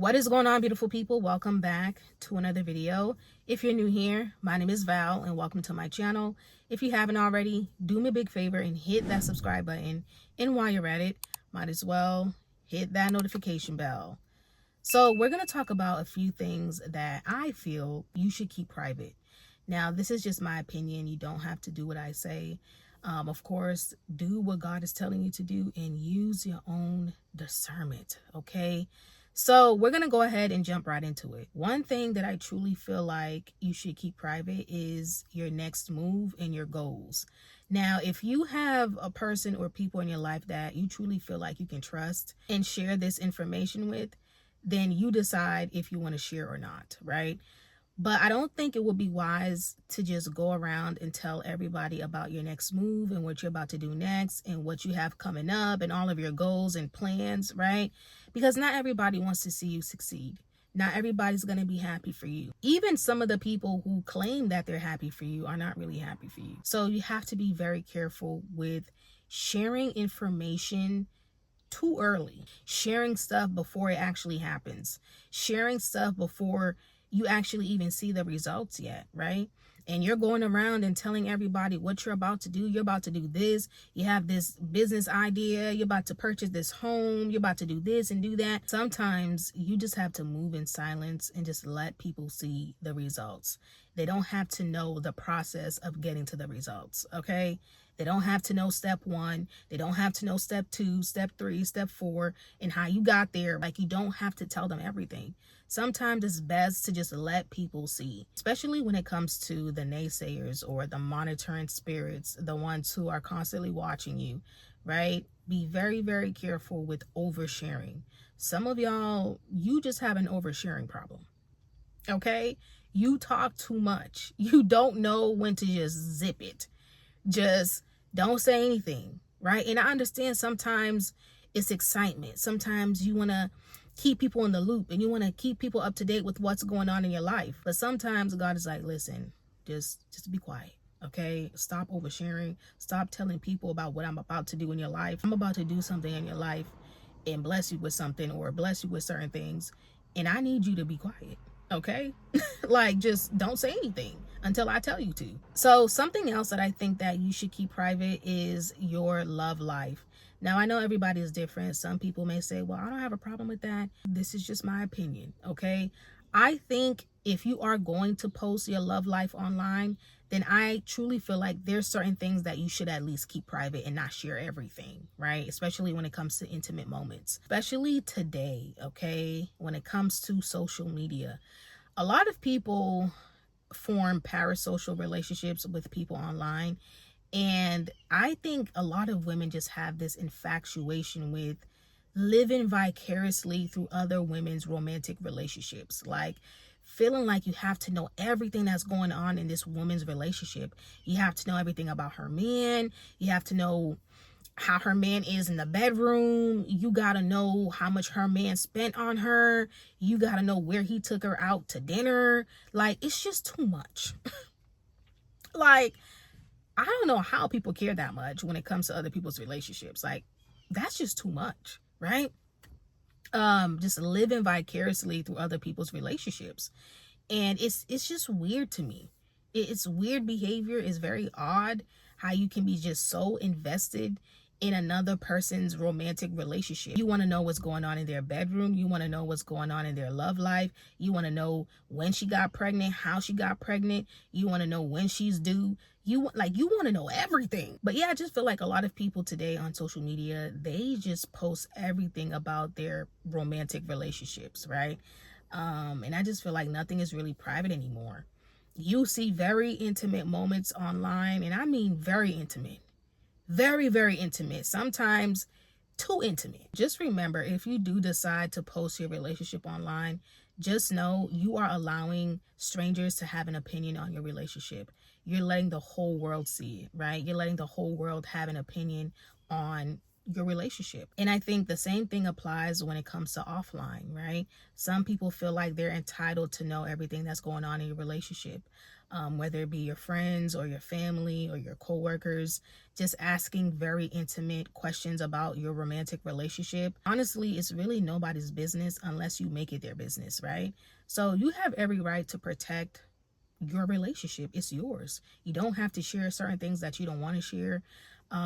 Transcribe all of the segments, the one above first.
What is going on, beautiful people? Welcome back to another video. If you're new here, my name is Val and welcome to my channel. If you haven't already, do me a big favor and hit that subscribe button. And while you're at it, might as well hit that notification bell. So we're going to talk about a few things that I feel you should keep private. Now, this is just my opinion. You don't have to do what I say. Of course, do what God is telling you to do and use your own discernment, okay? So we're going to go ahead and jump right into it. One thing that I truly feel like you should keep private is your next move and your goals. Now, if you have a person or people in your life that you truly feel like you can trust and share this information with, then you decide if you want to share or not, right? But I don't think it would be wise to just go around and tell everybody about your next move and what you're about to do next and what you have coming up and all of your goals and plans, right? Because not everybody wants to see you succeed. Not everybody's going to be happy for you. Even some of the people who claim that they're happy for you are not really happy for you. So you have to be very careful with sharing information too early, sharing stuff before it actually happens, sharing stuff before you actually even see the results yet, right? And you're going around and telling everybody what you're about to do. You're about to do this. You have this business idea. You're about to purchase this home. You're about to do this and do that. Sometimes you just have to move in silence and just let people see the results. They don't have to know the process of getting to the results, okay? They don't have to know step 1. They don't have to know step 2, step 3, step 4, and how you got there. Like, you don't have to tell them everything. Sometimes it's best to just let people see, especially when it comes to the naysayers or the monitoring spirits, the ones who are constantly watching you, right? Be very, very careful with oversharing. Some of y'all, you just have an oversharing problem, okay? You talk too much. You don't know when to just zip it. Just don't say anything, right? And I understand sometimes it's excitement. Sometimes you want to keep people in the loop and you want to keep people up to date with what's going on in your life. But sometimes God is like, listen, just be quiet, okay? Stop oversharing. Stop telling people about what I'm about to do in your life. I'm about to do something in your life and bless you with something or bless you with certain things. And I need you to be quiet, okay? Like, just don't say anything until I tell you to. So something else that I think that you should keep private is your love life. Now, I know everybody is different. Some people may say, well, I don't have a problem with that. This is just my opinion, okay? I think if you are going to post your love life online, then I truly feel like there's certain things that you should at least keep private and not share everything, right? Especially when it comes to intimate moments, especially today, okay? When it comes to social media, a lot of people form parasocial relationships with people online. And I think a lot of women just have this infatuation with living vicariously through other women's romantic relationships. Like, feeling like you have to know everything that's going on in this woman's relationship. You have to know everything about her man. You have to know how her man is in the bedroom. You gotta know how much her man spent on her. You gotta know where he took her out to dinner. Like, it's just too much. Like, I don't know how people care that much when it comes to other people's relationships. Like, that's just too much, right? Just living vicariously through other people's relationships. And it's just weird to me. It's weird behavior. It's very odd how you can be just so invested in another person's romantic relationship. You want to know what's going on in their bedroom. You want to know what's going on in their love life. You want to know when she got pregnant, how she got pregnant. You want to know when she's due. You want to know everything. But yeah, I just feel like a lot of people today on social media, they just post everything about their romantic relationships, right? And I just feel like nothing is really private anymore. You see very intimate moments online, and I mean very intimate. Very, very intimate. Sometimes too intimate. Just remember, if you do decide to post your relationship online, just know you are allowing strangers to have an opinion on your relationship. You're letting the whole world see it, right? You're letting the whole world have an opinion on your relationship. And I think the same thing applies when it comes to offline, right? Some people feel like they're entitled to know everything that's going on in your relationship, whether it be your friends or your family or your coworkers, just asking very intimate questions about your romantic relationship. Honestly, it's really nobody's business unless you make it their business, right? So you have every right to protect your relationship. It's yours. You don't have to share certain things that you don't want to share.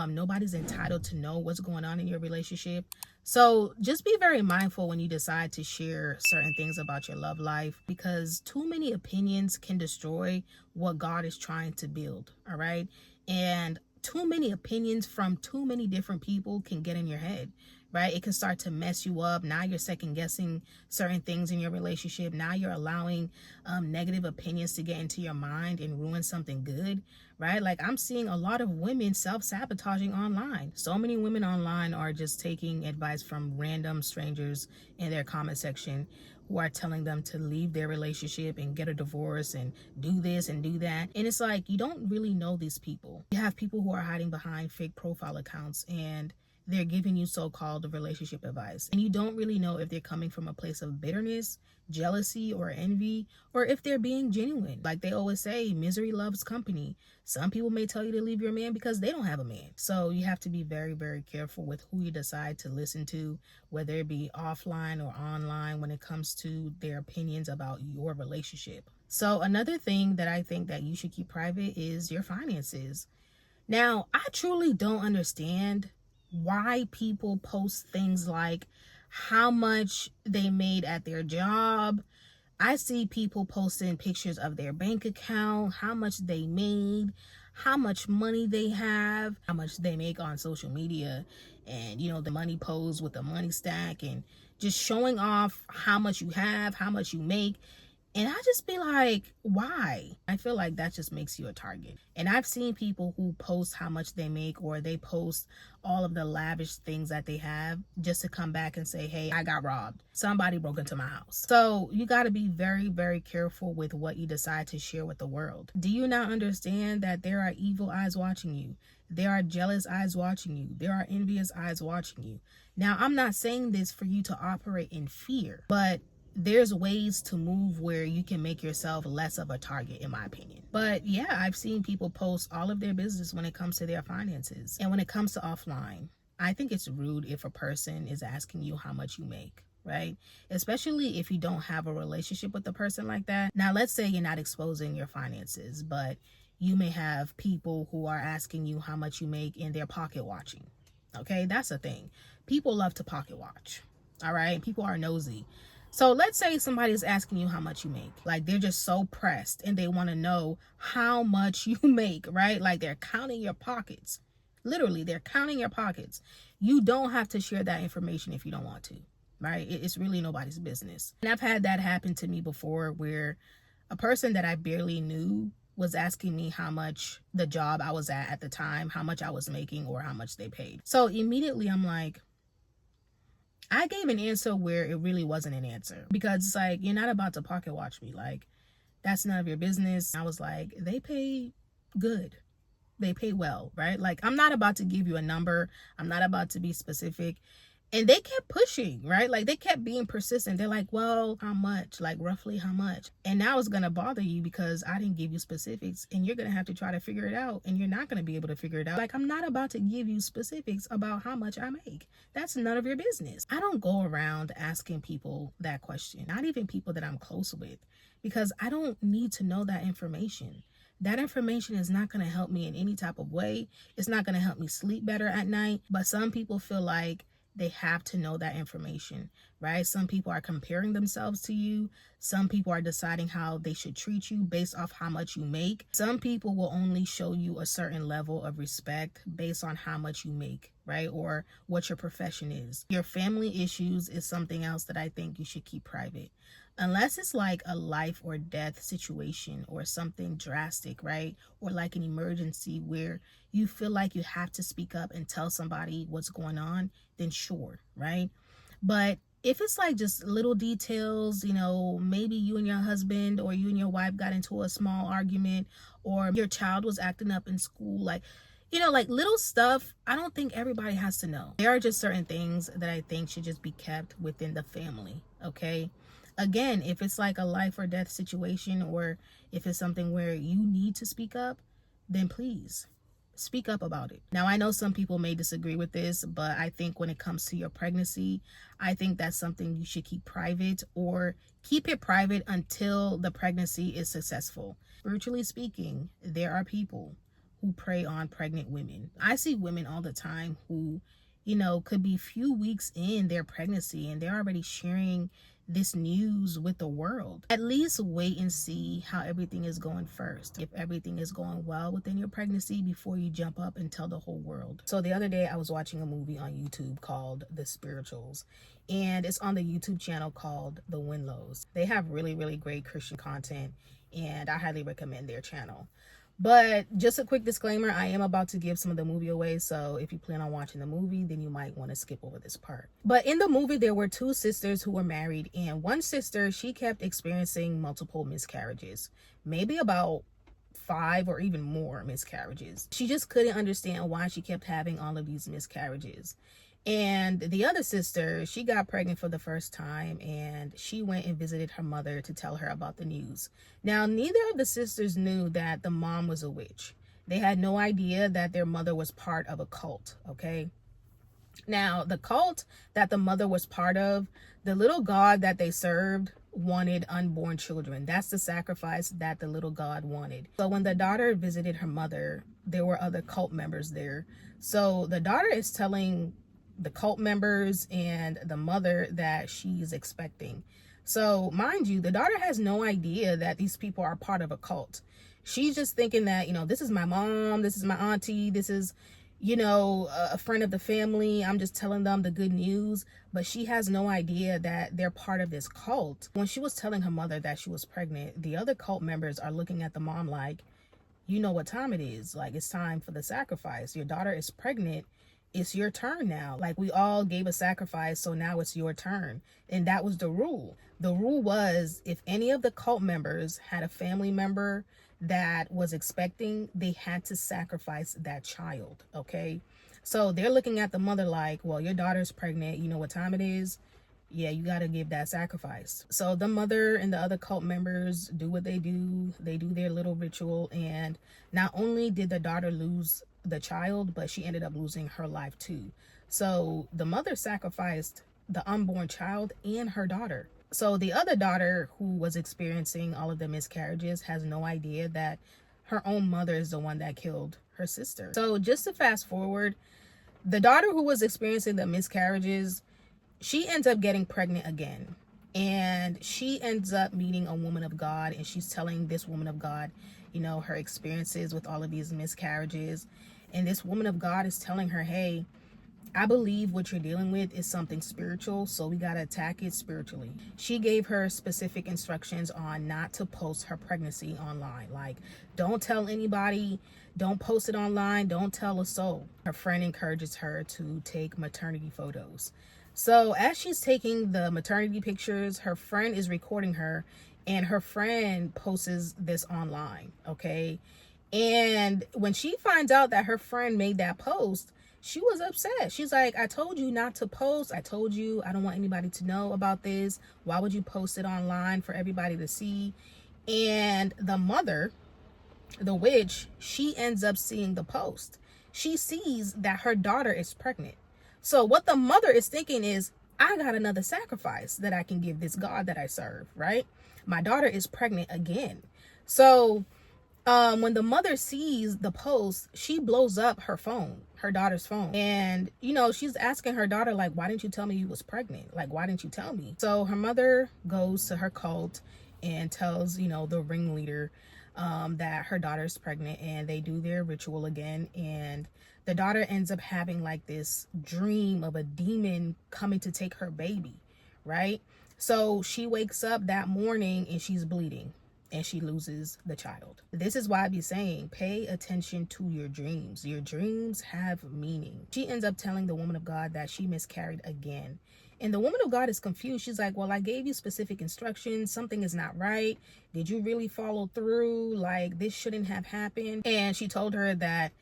Nobody's entitled to know what's going on in your relationship. So just be very mindful when you decide to share certain things about your love life, because too many opinions can destroy what God is trying to build. All right. And too many opinions from too many different people can get in your head, right? It can start to mess you up. Now you're second guessing certain things in your relationship. Now you're allowing negative opinions to get into your mind and ruin something good, right? Like, I'm seeing a lot of women self-sabotaging online. So many women online are just taking advice from random strangers in their comment section who are telling them to leave their relationship and get a divorce and do this and do that. And it's like, you don't really know these people. You have people who are hiding behind fake profile accounts, and they're giving you so-called relationship advice. And you don't really know if they're coming from a place of bitterness, jealousy, or envy, or if they're being genuine. Like they always say, misery loves company. Some people may tell you to leave your man because they don't have a man. So you have to be very, very careful with who you decide to listen to, whether it be offline or online, when it comes to their opinions about your relationship. So another thing that I think that you should keep private is your finances. Now, I truly don't understand why people post things like how much they made at their job. I see people posting pictures of their bank account, how much they made, how much money they have, how much they make on social media, and the money pose with the money stack, and just showing off how much you have, how much you make. And I just be like, why? I feel like that just makes you a target. And I've seen people who post how much they make, or they post all of the lavish things that they have, just to come back and say, hey, I got robbed. Somebody broke into my house. So you got to be very, very careful with what you decide to share with the world. Do you not understand that there are evil eyes watching you? There are jealous eyes watching you. There are envious eyes watching you. Now, I'm not saying this for you to operate in fear, but there's ways to move where you can make yourself less of a target, in my opinion. But yeah, I've seen people post all of their business when it comes to their finances. And when it comes to offline, I think it's rude if a person is asking you how much you make, right? Especially if you don't have a relationship with the person like that. Now, let's say you're not exposing your finances, but you may have people who are asking you how much you make and they're pocket watching. Okay, that's a thing. People love to pocket watch. All right, people are nosy. So let's say somebody's asking you how much you make. Like, they're just so pressed and they want to know how much you make, right? Like, they're counting your pockets. Literally, they're counting your pockets. You don't have to share that information if you don't want to, right? It's really nobody's business. And I've had that happen to me before, where a person that I barely knew was asking me how much the job I was at the time, how much I was making, or how much they paid. So immediately I'm like, I gave an answer where it really wasn't an answer, because it's like, you're not about to pocket watch me. Like, that's none of your business. I was like, they pay good. They pay well, right? Like, I'm not about to give you a number. I'm not about to be specific. And they kept pushing, right? Like, they kept being persistent. They're like, well, how much? Like, roughly how much? And now it's going to bother you because I didn't give you specifics, and you're going to have to try to figure it out, and you're not going to be able to figure it out. Like, I'm not about to give you specifics about how much I make. That's none of your business. I don't go around asking people that question, not even people that I'm close with, because I don't need to know that information. That information is not going to help me in any type of way. It's not going to help me sleep better at night. But some people feel like they have to know that information, right? Some people are comparing themselves to you. Some people are deciding how they should treat you based off how much you make. Some people will only show you a certain level of respect based on how much you make, right? Or what your profession is. Your family issues is something else that I think you should keep private. Unless it's like a life or death situation or something drastic, right? Or like an emergency where you feel like you have to speak up and tell somebody what's going on, then sure, right? But if it's like just little details, maybe you and your husband or you and your wife got into a small argument, or your child was acting up in school, like, You know, like little stuff, I don't think everybody has to know. There are just certain things that I think should just be kept within the family, okay? Again, if it's like a life or death situation, or if it's something where you need to speak up, then please speak up about it. Now, I know some people may disagree with this, but I think when it comes to your pregnancy, I think that's something you should keep private, or keep it private until the pregnancy is successful. Spiritually speaking, there are people who prey on pregnant women. I see women all the time who, you know, could be few weeks in their pregnancy and they're already sharing this news with the world. At least wait and see how everything is going first. If everything is going well within your pregnancy before you jump up and tell the whole world. So the other day I was watching a movie on YouTube called The Spirituals, and it's on the YouTube channel called The Winlows. They have really, really great Christian content, and I highly recommend their channel. But just a quick disclaimer, I am about to give some of the movie away, so if you plan on watching the movie, then you might want to skip over this part. But in the movie, there were two sisters who were married, and one sister, she kept experiencing multiple miscarriages, maybe about 5 or even more miscarriages. She just couldn't understand why she kept having all of these miscarriages. And the other sister, she got pregnant for the first time, and she went and visited her mother to tell her about the news. Now, neither of the sisters knew that the mom was a witch. They had no idea that their mother was part of a cult, okay? Now, the cult that the mother was part of, the little god that they served wanted unborn children. That's the sacrifice that the little god wanted. So when the daughter visited her mother, there were other cult members there. So the daughter is telling the cult members and the mother that she's expecting. So mind you, the daughter has no idea that these people are part of a cult. She's just thinking that, you know, this is my mom, this is my auntie, this is, you know, a friend of the family. I'm just telling them the good news. But she has no idea that they're part of this cult. When she was telling her mother that she was pregnant, the other cult members are looking at the mom like, you know what time it is. Like, it's time for the sacrifice. Your daughter is pregnant. It's your turn now. Like, we all gave a sacrifice, so now it's your turn. And that was the rule. The rule was, if any of the cult members had a family member that was expecting, they had to sacrifice that child, okay? So they're looking at the mother like, well, your daughter's pregnant. You know what time it is? Yeah, you got to give that sacrifice. So the mother and the other cult members do what they do. They do their little ritual. And not only did the daughter lose the child, but she ended up losing her life too. So the mother sacrificed the unborn child and her daughter. So the other daughter, who was experiencing all of the miscarriages, has no idea that her own mother is the one that killed her sister. So just to fast forward, the daughter who was experiencing the miscarriages, she ends up getting pregnant again. And she ends up meeting a woman of God, and she's telling this woman of God, you know, her experiences with all of these miscarriages. And this woman of God is telling her, hey, I believe what you're dealing with is something spiritual, so we got to attack it spiritually. She gave her specific instructions on not to post her pregnancy online. Like, don't tell anybody, don't post it online, don't tell a soul. Her friend encourages her to take maternity photos. So as she's taking the maternity pictures, her friend is recording her, and her friend posts this online, okay? And when she finds out that her friend made that post, she was upset. She's like, I told you not to post. I told you I don't want anybody to know about this. Why would you post it online for everybody to see? And the mother, the witch, she ends up seeing the post. She sees that her daughter is pregnant. So what the mother is thinking is, I got another sacrifice that I can give this God that I serve, right? My daughter is pregnant again. So when the mother sees the post, she blows up her phone, her daughter's phone. And, you know, she's asking her daughter, like, why didn't you tell me you was pregnant? Like, why didn't you tell me? So her mother goes to her cult and tells, you know, the ringleader that her daughter's pregnant, and they do their ritual again. And the daughter ends up having like this dream of a demon coming to take her baby, right? So she wakes up that morning and she's bleeding, and she loses the child. This is why I be saying, pay attention to your dreams. Your dreams have meaning. She ends up telling the woman of God that she miscarried again. And the woman of God is confused. She's like, well, I gave you specific instructions. Something is not right. Did you really follow through? Like, this shouldn't have happened. And she told her that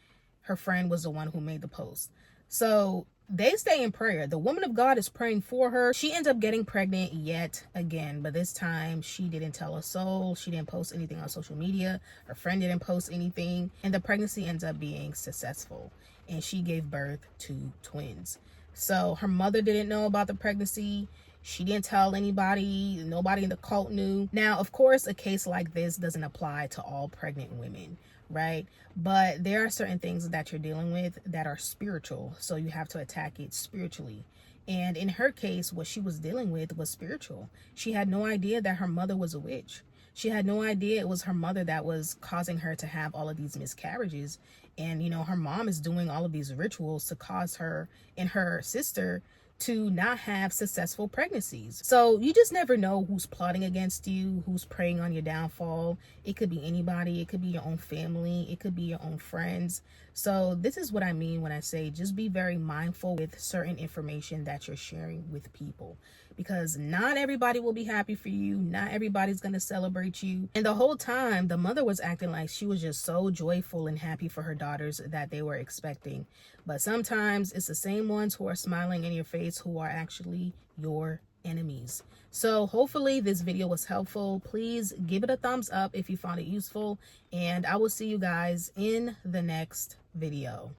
her friend was the one who made the post. So they stay in prayer. The woman of God is praying for her. She ends up getting pregnant yet again, but this time she didn't tell a soul. She didn't post anything on social media. Her friend didn't post anything, and the pregnancy ends up being successful, and she gave birth to twins. So her mother didn't know about the pregnancy. She didn't tell anybody. Nobody in the cult knew. Now, of course, a case like this doesn't apply to all pregnant women, right? But there are certain things that you're dealing with that are spiritual, so you have to attack it spiritually. And in her case, what she was dealing with was spiritual. She had no idea that her mother was a witch. She had no idea it was her mother that was causing her to have all of these miscarriages. And, you know, her mom is doing all of these rituals to cause her and her sister to not have successful pregnancies. So you just never know who's plotting against you, who's preying on your downfall. It could be anybody. It could be your own family. It could be your own friends. So this is what I mean when I say just be very mindful with certain information that you're sharing with people, because not everybody will be happy for you. Not everybody's going to celebrate you. And the whole time, the mother was acting like she was just so joyful and happy for her daughters that they were expecting. But sometimes it's the same ones who are smiling in your face who are actually your enemies. So hopefully this video was helpful. Please give it a thumbs up if you found it useful, and I will see you guys in the next video.